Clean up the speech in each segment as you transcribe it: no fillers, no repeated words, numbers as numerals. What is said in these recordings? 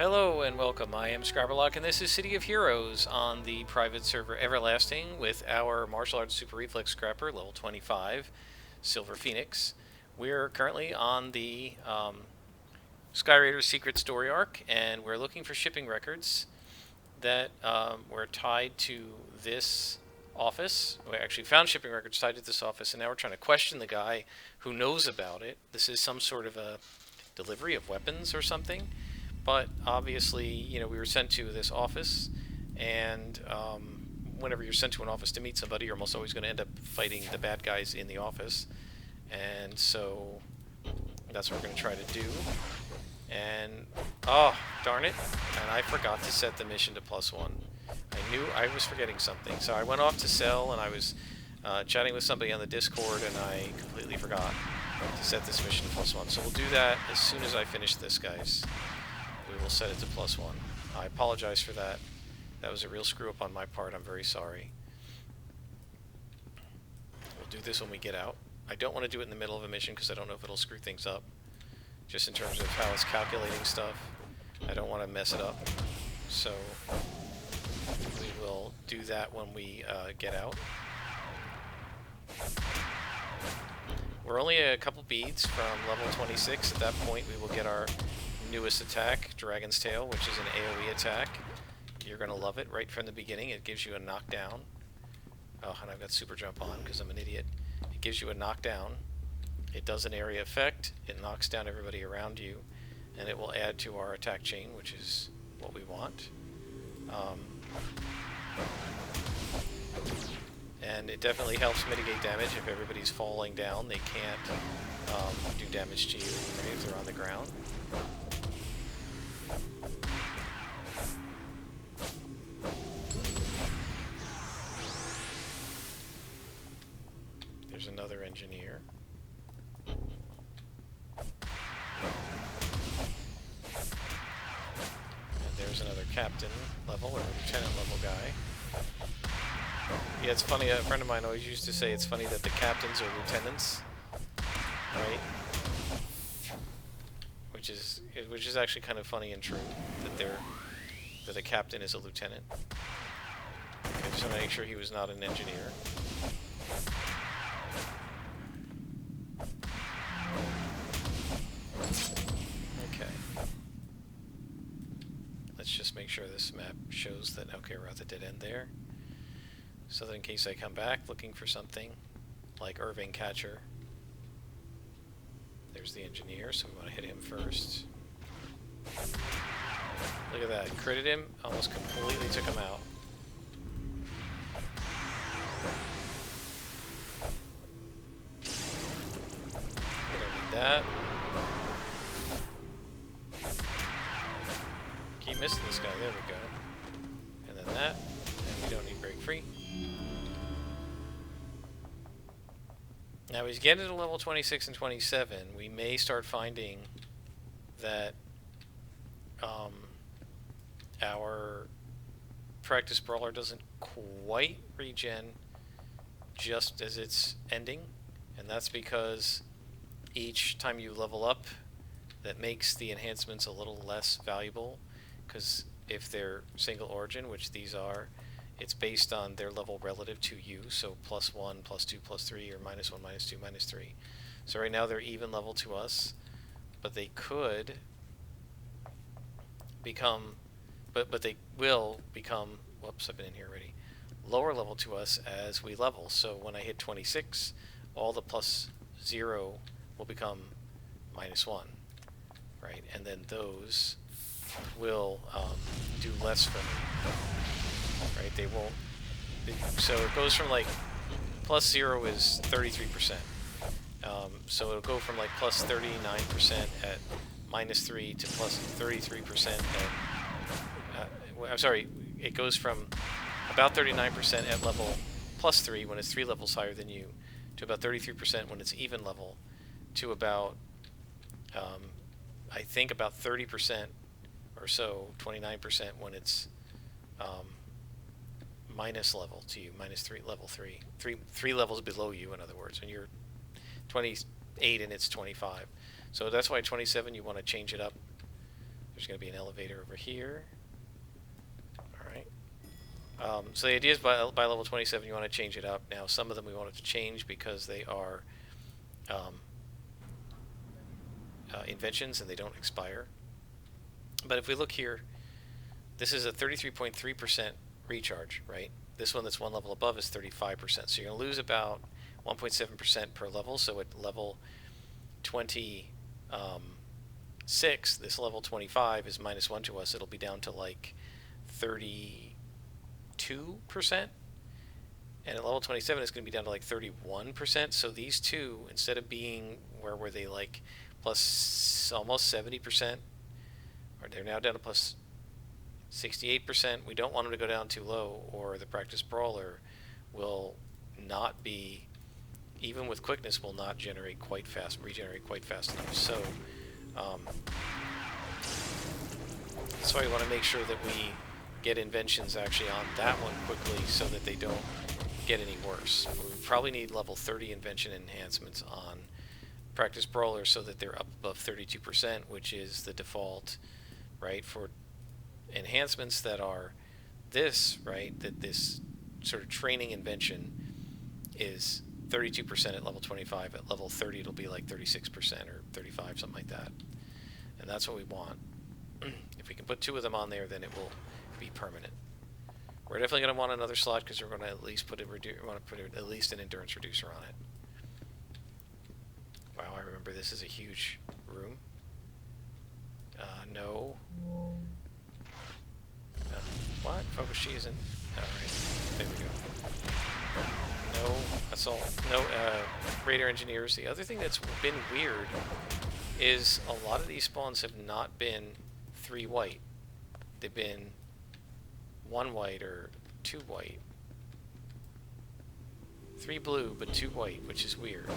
Hello and welcome. I am Scriberlock, and this is City of Heroes on the private server Everlasting with our martial arts super reflex scrapper, level 25, Silver Phoenix. We're currently on the Skyraider's Secret Story arc, and we're looking for shipping records that were tied to this office. We actually found shipping records tied to this office, and now we're trying to question the guy who knows about it. This is some sort of a delivery of weapons or something. But obviously, we were sent to this office, and whenever you're sent to an office to meet somebody, you're almost always going to end up fighting the bad guys in the office. And so that's what we're going to try to do. And, oh, darn it. And I forgot to set the mission to +1. I knew I was forgetting something. So I went off to sell, and I was chatting with somebody on the Discord, and I completely forgot to set this mission to +1. So we'll do that as soon as I finish this, guys. We will set it to +1. I apologize for that. That was a real screw up on my part. I'm very sorry. We'll do this when we get out. I don't want to do it in the middle of a mission because I don't know if it'll screw things up. Just in terms of how it's calculating stuff. I don't want to mess it up. So we will do that when we get out. We're only a couple beads from level 26. At that point we will get our newest attack, Dragon's Tail, which is an AoE attack. You're going to love it right from the beginning. It gives you a knockdown. Oh, and I've got super jump on because I'm an idiot. It gives you a knockdown. It does an area effect. It knocks down everybody around you. And it will add to our attack chain, which is what we want. And it definitely helps mitigate damage. If everybody's falling down, they can't do damage to you if they're on the ground. There's another engineer. And there's another captain level or lieutenant level guy. Yeah, it's funny, a friend of mine always used to say it's funny that the captains are lieutenants, right? Which is actually kind of funny and true that a captain is a lieutenant. I just want to make sure he was not an engineer. Okay. Let's just make sure this map shows that, okay, we're at the dead end there. So that in case I come back looking for something, like Irving Catcher, there's the engineer, so we want to hit him first. Look at that, critted him, almost completely took him out. We don't need that. Keep missing this guy, there we go. And then that, and we don't need break free. Now, as we get into level 26 and 27, we may start finding that our practice brawler doesn't quite regen just as it's ending, and that's because each time you level up, that makes the enhancements a little less valuable, because if they're single origin, which these are, it's based on their level relative to you, so +1, +2, +3, or -1, -2, -3. So right now they're even level to us, but they could become, but they will become, whoops, I've been in here already, lower level to us as we level. So when I hit 26, all the +0 will become -1, right? And then those will do less for me. Right, they won't. So it goes from like +0 is 33%. So it'll go from like +39% at -3 to +33% at. I'm sorry, it goes from about 39% at level +3 when it's 3 levels higher than you, to about 33% when it's even level, to about I think about 30% or so, 29% when it's minus level to you, -3, level 3. Three levels below you, in other words, when you're 28 and it's 25. So that's why 27 you want to change it up. There's going to be an elevator over here. Alright. So the idea is by level 27 you want to change it up. Now some of them we wanted to change because they are inventions and they don't expire. But if we look here, this is a 33.3% recharge, right? This one that's one level above is 35%. So you're going to lose about 1.7% per level. So at level 26, this level 25 is -1 to us. It'll be down to like 32%. And at level 27, it's going to be down to like 31%. So these two, instead of being, where were they, like plus almost 70%, or they're now down to plus 68%. We don't want them to go down too low, or the practice brawler will not be, even with quickness, will not regenerate quite fast enough. So that's why we want to make sure that we get inventions actually on that one quickly so that they don't get any worse. We probably need level 30 invention enhancements on practice brawler so that they're up above 32%, which is the default, right, for enhancements that are this, right, that this sort of training invention is 32% at level 25. At level 30 it'll be like 36% or 35, something like that. And that's what we want. If we can put 2 of them on there, then it will be permanent. We're definitely going to want another slot because we're going to at least put at least an endurance reducer on it. Wow, I remember this is a huge room. No. What? Focus G isn't. Alright, there we go. No assault. No radar engineers. The other thing that's been weird is a lot of these spawns have not been 3 white. They've been 1 white or 2 white. 3 blue, but 2 white, which is weird.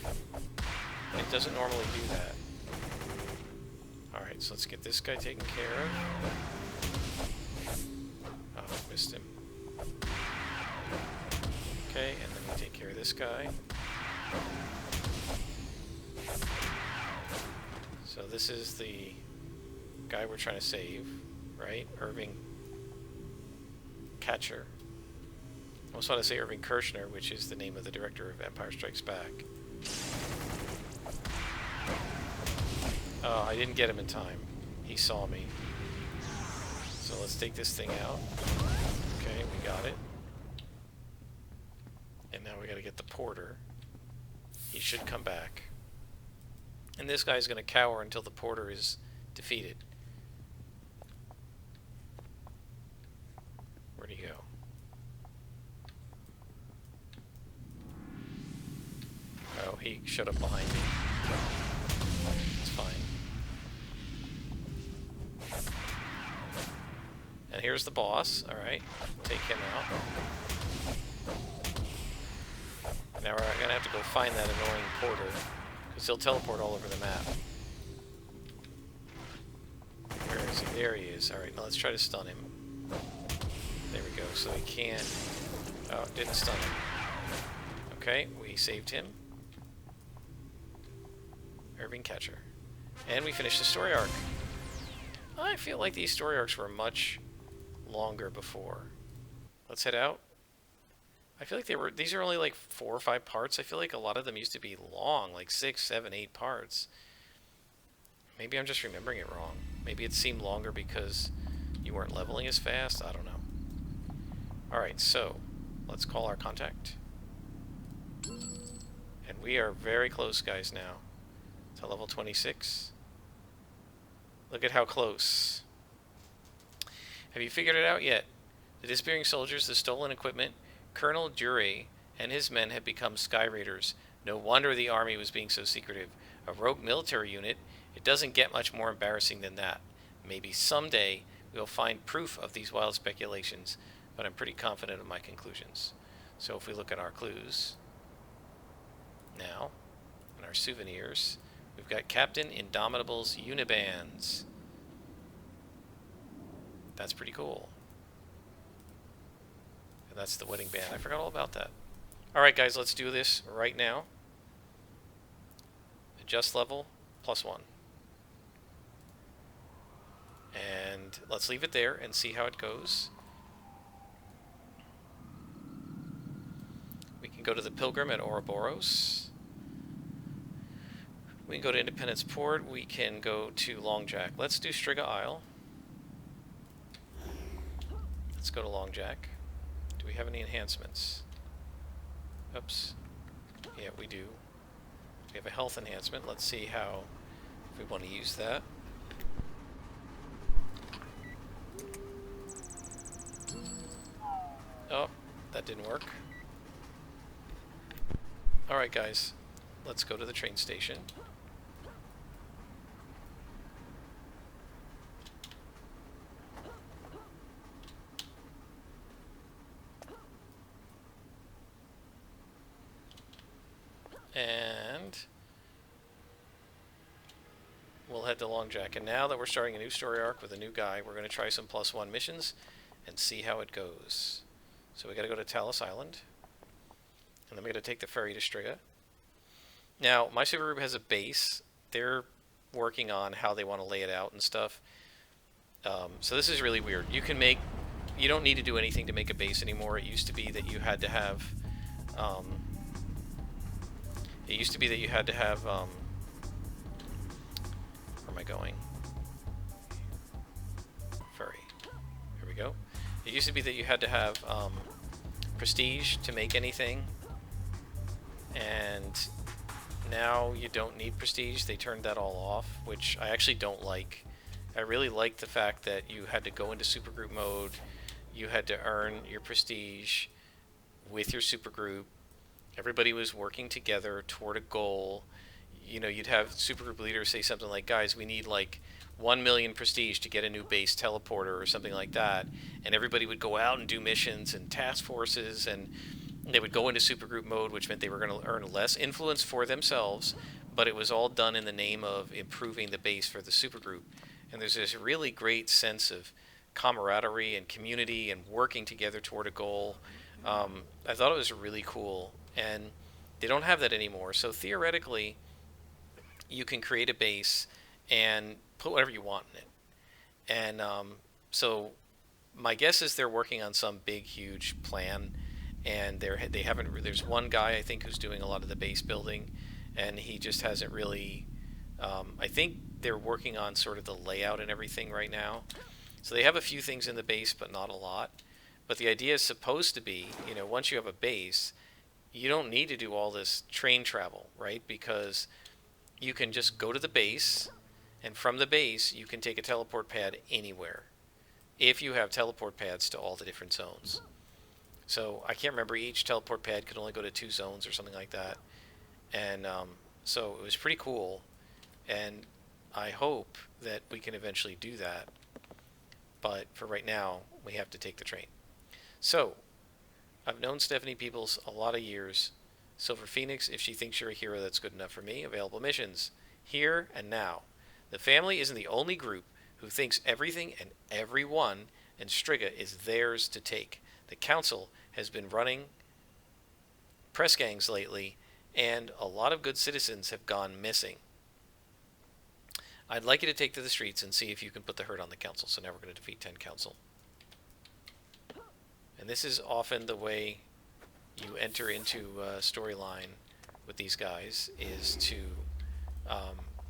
It doesn't normally do that. Alright, so let's get this guy taken care of. Oh, missed him. Okay, and then we take care of this guy. So this is the guy we're trying to save, right? Irving Catcher. I almost want to say Irving Kershner, which is the name of the director of Empire Strikes Back. Oh, I didn't get him in time. He saw me. So let's take this thing out. Okay, we got it. And now we gotta get the porter. He should come back. And this guy's gonna cower until the porter is defeated. Where'd he go? Oh, he showed up behind me. It's fine. And here's the boss. Alright, take him out. Now we're gonna have to go find that annoying porter, because he'll teleport all over the map. Where is he? There he is. Alright, now let's try to stun him. There we go, so he can't... Oh, didn't stun him. Okay, we saved him. Irving Catcher. And we finished the story arc. I feel like these story arcs were much longer before. Let's head out. I feel like these are only like 4 or 5 parts. I feel like a lot of them used to be long, like 6, 7, 8 parts. Maybe I'm just remembering it wrong. Maybe it seemed longer because you weren't leveling as fast. I don't know. Alright, so let's call our contact. And we are very close, guys, now to level 26. Look at how close. Have you figured it out yet? The disappearing soldiers, the stolen equipment, Colonel Duray and his men had become Sky Raiders. No wonder the army was being so secretive. A rogue military unit? It doesn't get much more embarrassing than that. Maybe someday we'll find proof of these wild speculations, but I'm pretty confident of my conclusions. So if we look at our clues now, and our souvenirs, we've got Captain Indomitable's Unibands. That's pretty cool. And that's the wedding band. I forgot all about that. Alright guys, let's do this right now. Adjust level, +1. let's leave it there and see how it goes. We can go to the Pilgrim at Ouroboros. We can go to Independence Port. We can go to Long Jack. Let's do Striga Isle. Let's go to Long Jack. Do we have any enhancements? Oops. Yeah, we do. We have a health enhancement. Let's see how, if we want to use that. Oh, that didn't work. Alright guys, let's go to the train station. And we'll head to Long Jack. And now that we're starting a new story arc with a new guy, we're going to try some +1 missions and see how it goes. So we got to go to Talos Island. And then we got to take the ferry to Striga. Now, my super group has a base. They're working on how they want to lay it out and stuff. So this is really weird. You don't need to do anything to make a base anymore. It used to be that you had to have, where am I going? Ferry. Here we go. It used to be that you had to have prestige to make anything. And now you don't need prestige. They turned that all off, which I actually don't like. I really like the fact that you had to go into supergroup mode, you had to earn your prestige with your supergroup. Everybody was working together toward a goal. You know, you'd have supergroup leaders say something like, guys, we need like 1 million prestige to get a new base teleporter or something like that. And everybody would go out and do missions and task forces, and they would go into supergroup mode, which meant they were going to earn less influence for themselves, but it was all done in the name of improving the base for the supergroup. And there's this really great sense of camaraderie and community and working together toward a goal. I thought it was really cool, and they don't have that anymore. So theoretically, you can create a base and put whatever you want in it. And so my guess is they're working on some big, huge plan. And they haven't. There's one guy I think who's doing a lot of the base building, and he just hasn't really. I think they're working on sort of the layout and everything right now. So they have a few things in the base, but not a lot. But the idea is supposed to be, you know, once you have a base, you don't need to do all this train travel, right? Because you can just go to the base, and from the base you can take a teleport pad anywhere, if you have teleport pads to all the different zones. So I can't remember, each teleport pad could only go to 2 zones or something like that. And so it was pretty cool. And I hope that we can eventually do that. But for right now, we have to take the train. So I've known Stephanie Peoples a lot of years. Silver Phoenix, if she thinks you're a hero that's good enough for me, available missions. Here and now. The family isn't the only group who thinks everything and everyone in Striga is theirs to take. The council has been running press gangs lately, and a lot of good citizens have gone missing. I'd like you to take to the streets and see if you can put the hurt on the council. So now we're going to defeat 10 council. And this is often the way you enter into a storyline with these guys, is to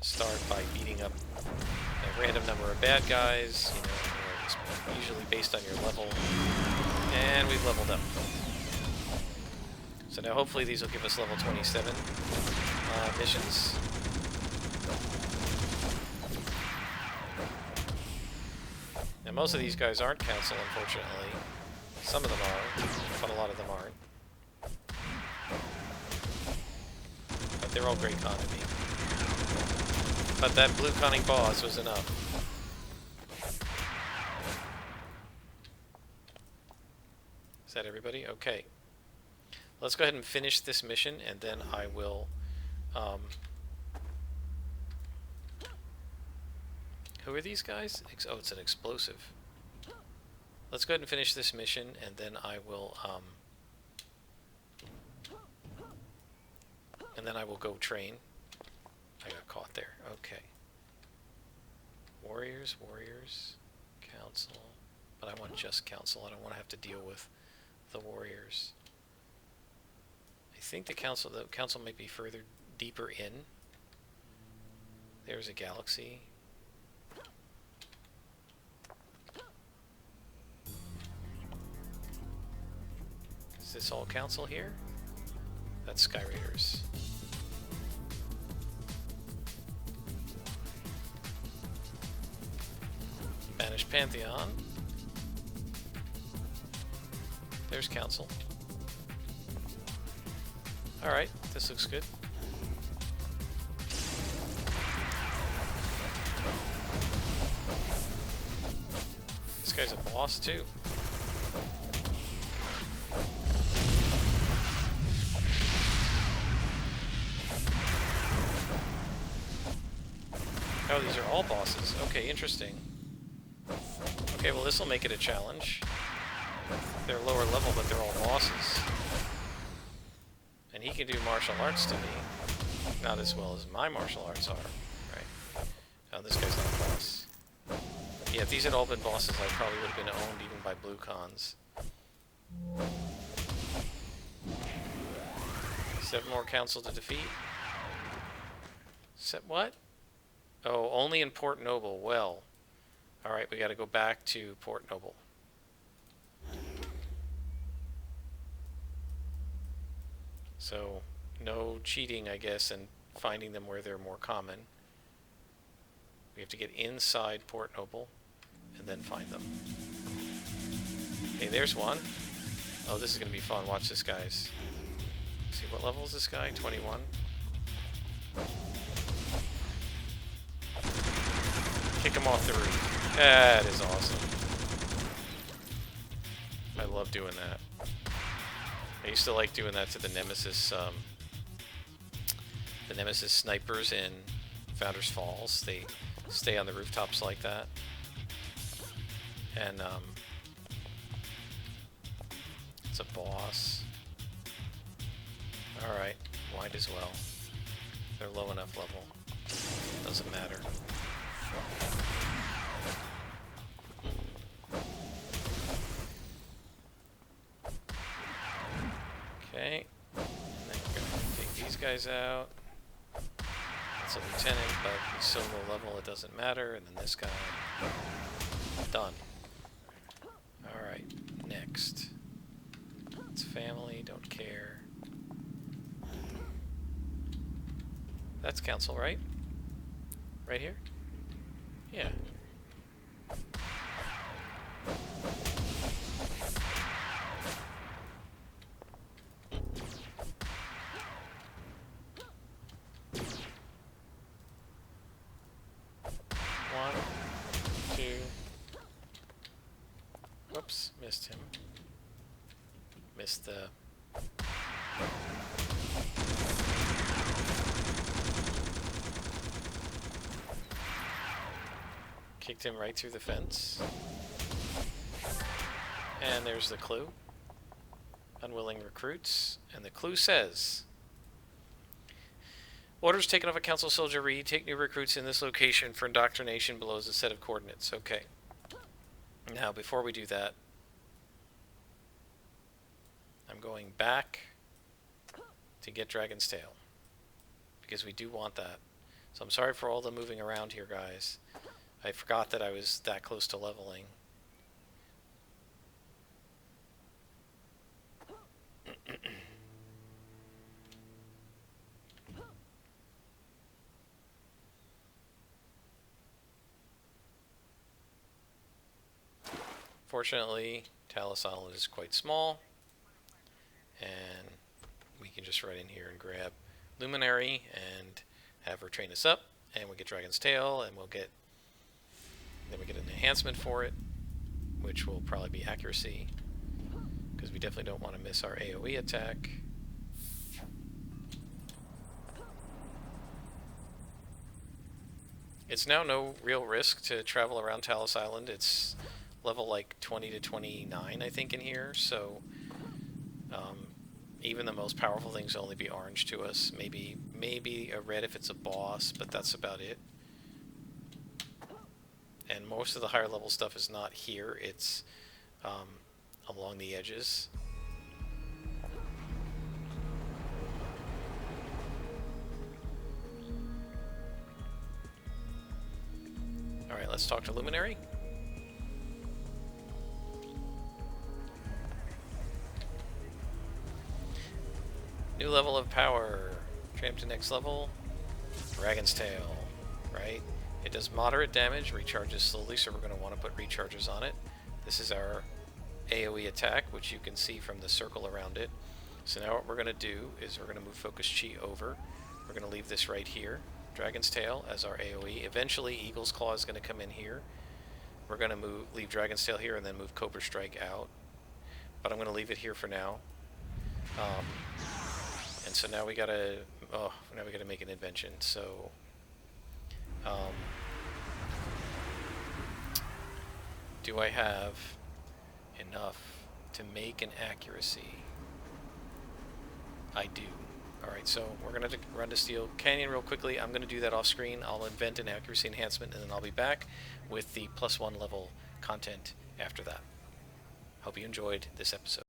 start by beating up a random number of bad guys, you know, it's usually based on your level. And we've leveled up. So now hopefully these will give us level 27 missions. Now most of these guys aren't council, unfortunately. Some of them are, but a lot of them aren't. But they're all great con to me. But that blue conning boss was enough. Is that everybody? Okay. Let's go ahead and finish this mission, and then I will... who are these guys? Oh, it's an explosive. Let's go ahead and finish this mission, and then I will... go train. I got caught there. Okay. Warriors, warriors. Council. But I want just council. I don't want to have to deal with the warriors. I think the council might be further deeper in. There's a galaxy. Is this all council here? That's Sky Raiders. Banished Pantheon. There's council. Alright, this looks good. This guy's a boss too. Oh, these are all bosses. Okay, interesting. Okay, well this will make it a challenge. They're lower level, but they're all bosses. And he can do martial arts to me. Not as well as my martial arts are. Right. Oh, this guy's not a boss. Yeah, if these had all been bosses, I probably would have been owned even by blue cons. 7 more council to defeat. What? Oh, only in Port Noble. Well, alright, we gotta go back to Port Noble. So, no cheating, I guess, and finding them where they're more common. We have to get inside Port Noble and then find them. Okay, there's one. Oh, this is going to be fun. Watch this, guys. See, what level is this guy? 21. Kick him off the roof. That is awesome. I love doing that. I used to like doing that to the Nemesis snipers in Founders Falls. They stay on the rooftops like that. And it's a boss. Alright, might as well. They're low enough level. Doesn't matter. Okay, and then we're going to take these guys out. That's a lieutenant, but he's so low level it doesn't matter. And then this guy. Done. Alright, next. It's family, don't care. That's council, right? Right here? Yeah. Whoops, missed him. Missed the... Kicked him right through the fence. And there's the clue. Unwilling recruits. And the clue says... Orders taken off a council soldier read, take new recruits in this location for indoctrination below is a set of coordinates. Okay. Now, before we do that, I'm going back to get Dragon's Tail, because we do want that. So I'm sorry for all the moving around here, guys. I forgot that I was that close to leveling. Fortunately, Talos Island is quite small, and we can just run in here and grab Luminary and have her train us up, and we get Dragon's Tail, and then we get an enhancement for it, which will probably be accuracy, because we definitely don't want to miss our AoE attack. It's now no real risk to travel around Talos Island. It's level like 20 to 29, I think, in here, so even the most powerful things will only be orange to us. Maybe a red if it's a boss, but that's about it. And most of the higher level stuff is not here, it's along the edges. Alright, let's talk to Luminary. New level of power. Tramp to next level. Dragon's Tail, right? It does moderate damage, recharges slowly, so we're going to want to put recharges on it. This is our AoE attack, which you can see from the circle around it. So now what we're going to do is we're going to move Focus Chi over. We're going to leave this right here. Dragon's Tail as our AoE. Eventually Eagle's Claw is going to come in here. We're going to leave Dragon's Tail here and then move Cobra Strike out. But I'm going to leave it here for now. And so now we gotta, make an invention. So, do I have enough to make an accuracy? I do. Alright, so we're gonna run to Steel Canyon real quickly. I'm gonna do that off screen. I'll invent an accuracy enhancement and then I'll be back with the +1 level content after that. Hope you enjoyed this episode.